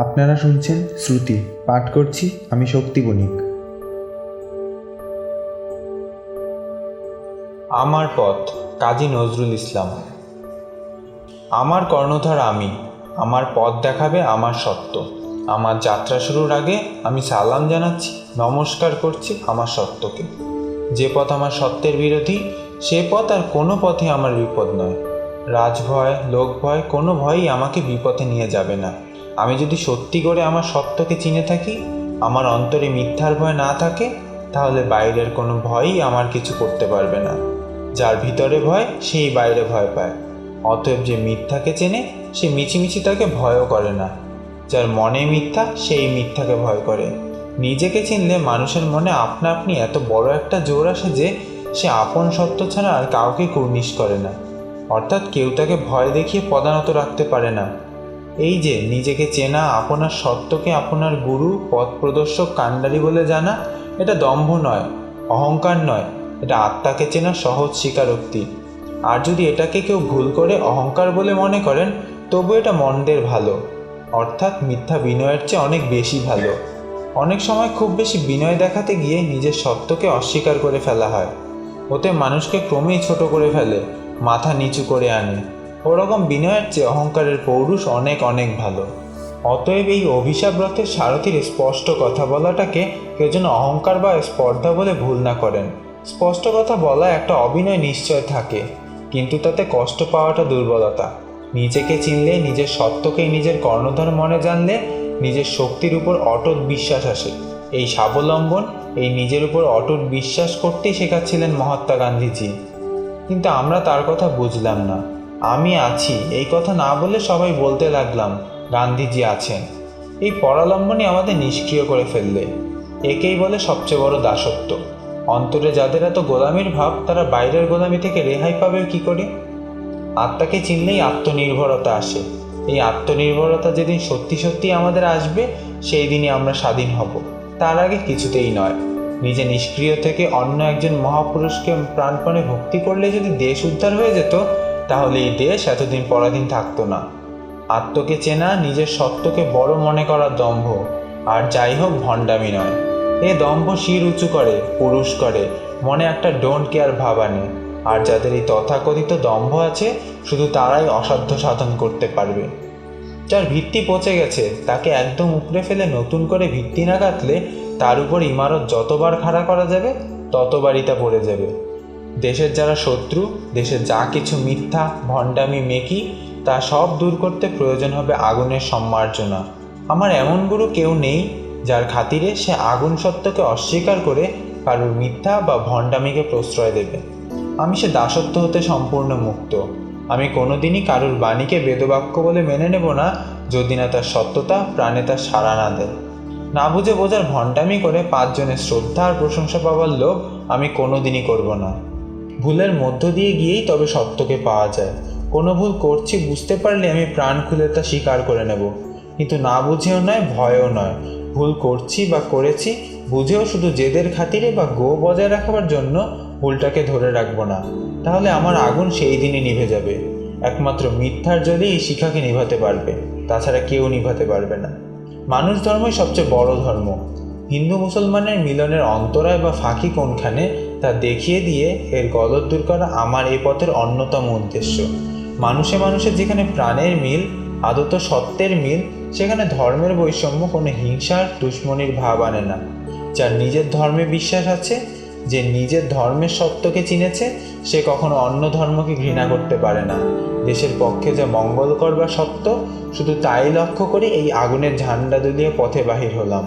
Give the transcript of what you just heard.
আপনারা শুনছেন শ্রুতি, পাঠ করছি আমি শক্তি বণিক। আমার পথ, কাজী নজরুল ইসলাম। আমার কর্ণধার আমি, আমার পথ দেখাবে আমার সত্য। আমার যাত্রা শুরুর আগে আমি সালাম জানাচ্ছি, নমস্কার করছি আমার সত্যকে। যে পথ আমার সত্যের বিরোধী, সে পথ আর কোনো পথে আমার বিপদ নয়। রাজভয়, লোকভয়, কোনো ভয়ই আমাকে বিপথে নিয়ে যাবে না। আমি যদি সত্যি করে আমার সত্যকে চিনে থাকি, আমার অন্তরে মিথ্যার ভয় না থাকে, তাহলে বাইরের কোনো ভয়ই আমার কিছু করতে পারবে না। যার ভিতরে ভয়, সেই বাইরে ভয় পায়। অতএব যে মিথ্যাকে চেনে, সে মিছিমিছি তাকে ভয়ও করে না। যার মনে মিথ্যা, সেই মিথ্যাকে ভয় করে। নিজেকে চিনলে মানুষের মনে আপনা আপনি এত বড় একটা জোর আসে যে সে আপন সত্য ছাড়া আর কাউকে কুর্নিশ করে না। অর্থাৎ কেউ তাকে ভয় দেখিয়ে পদানত রাখতে পারে না। এই যে নিজেকে চেনা, আপনার সত্যকে আপনার গুরু, পথ প্রদর্শক, কাণ্ডারি বলে জানা, এটা দম্ভ নয়, অহংকার নয়, এটা আত্মাকে চেনা সহজ স্বীকারোক্তি। আর যদি এটাকে কেউ ভুল করে অহংকার বলে মনে করেন, তবু এটা মন্দের ভালো, অর্থাৎ মিথ্যা বিনয়ের চেয়ে অনেক বেশি ভালো। অনেক সময় খুব বেশি বিনয় দেখাতে গিয়ে নিজের সত্যকে অস্বীকার করে ফেলা হয়। ওতে মানুষকে ক্রমেই ছোট করে ফেলে, মাথা নিচু করে আনে। ওরকম বিনয়ের চেয়ে অহংকারের পৌরুষ অনেক অনেক ভালো। অতএব এই অভিশাপ রথের সারথীর স্পষ্ট কথা বলাটাকে কেউ যেন অহংকার বা স্পর্ধা বলে ভুল না করেন। স্পষ্ট কথা বলা একটা অবিনয় নিশ্চয় থাকে, কিন্তু তাতে কষ্ট পাওয়াটা দুর্বলতা। নিজেকে চিনলে, নিজের সত্যকেই নিজের কর্ণধার মনে জানলে, নিজের শক্তির উপর অটুট বিশ্বাস আসে। এই স্বাবলম্বন, এই নিজের উপর অটুট বিশ্বাস করতেই শেখাচ্ছিলেন মহাত্মা গান্ধীজি। কিন্তু আমরা তার কথা বুঝলাম না। আমি আছি এই কথা না বলে সবাই বলতে লাগলাম গান্ধীজি আছেন। এই পরালম্বনই আমাদের নিষ্ক্রিয় করে ফেললে। একেই বলে সবচেয়ে বড় দাসত্ব। অন্তরে যাদের এত গোলামির ভাব, তারা বাইরের গোলামি থেকে রেহাই পাবে কি করে? আত্মাকে চিনলেই আত্মনির্ভরতা আসে। এই আত্মনির্ভরতা যেদিন সত্যি সত্যি আমাদের আসবে, সেই দিনই আমরা স্বাধীন হব। তার আগে কিছুতেই নয়। নিজে নিষ্ক্রিয় থেকে অন্য একজন মহাপুরুষকে প্রাণপণে ভক্তি করলে যদি দেশ উদ্ধার হয়ে যেত, তাহলে এই দেশ এতদিন পরাধীন থাকতো না। আত্মকে চেনা, নিজের সত্যকে বড় মনে করার দম্ভ, আর যাই হোক ভণ্ডামি নয়। এ দম্ভ শির উঁচু করে, পুরুষ করে, মনে একটা ডোন্ট কেয়ার ভাব আনে। আর যাদের এই তথাকথিত দম্ভ আছে, শুধু তারাই অসাধ্য সাধন করতে পারবে। যার ভিত্তি পচে গেছে, তাকে একদম উপড়ে ফেলে নতুন করে ভিত্তি না গাঁথলে, তার উপর ইমারত যতবার খাড়া করা যাবে, ততবারই তা পড়ে যাবে। দেশের যারা শত্রু, দেশের যা কিছু মিথ্যা, ভণ্ডামি, মেকি, তা সব দূর করতে প্রয়োজন হবে আগুনের সম্মার্জনা। আমার এমন গুরু কেউ নেই যার খাতিরে সে আগুন সত্যকে অস্বীকার করে কারোর মিথ্যা বা ভণ্ডামিকে প্রশ্রয় দেবে। আমি সে দাসত্ব হতে সম্পূর্ণ মুক্ত। আমি কোনোদিনই কারোর বাণীকে বেদবাক্য বলে মেনে নেব না, যদি না তার সত্যতা প্রাণে তার সাড়া না দেয়। না বুঝে বোঝার ভণ্ডামি করে পাঁচজনের শ্রদ্ধা আর প্রশংসা পাওয়ার লোভ আমি কোনোদিনই করব না। ভুলের মধ্য দিয়ে গিয়েই তবে সত্যকে পাওয়া যায়। কোনো ভুল করছি বুঝতে পারলে আমি প্রাণ খুলে তা স্বীকার করে নেব, কিন্তু না বুঝেও নয়, ভয়েও নয়। ভুল করছি বা করেছি বুঝেও শুধু জেদের খাতিরে বা গো বজায় রাখবার জন্য ভুলটাকে ধরে রাখবো না। তাহলে আমার আগুন সেই দিনই নিভে যাবে। একমাত্র মিথ্যার জ্বলে এই শিখাকে নিভাতে পারবে, তাছাড়া কেউ নিভাতে পারবে না। মানুষ ধর্মই সবচেয়ে বড় ধর্ম। হিন্দু মুসলমানের মিলনের অন্তরায় বা ফাঁকি কোনখানে, তা দেখিয়ে দিয়ে এর গলদ দূর করা আমার এই পথের অন্যতম উদ্দেশ্য। মানুষে মানুষে যেখানে প্রাণের মিল, আদত সত্যের মিল, সেখানে ধর্মের বৈষম্য কোনো হিংসার, দুশ্মনির ভাব আনে না। যার নিজের ধর্মে বিশ্বাস আছে, যে নিজের ধর্মের সত্যকে চিনেছে, সে কখনো অন্য ধর্মকে ঘৃণা করতে পারে না। দেশের পক্ষে যা মঙ্গলকর বা সত্য, শুধু তাই লক্ষ্য করে এই আগুনের ঝান্ডা দুলিয়ে পথে বাহির হলাম।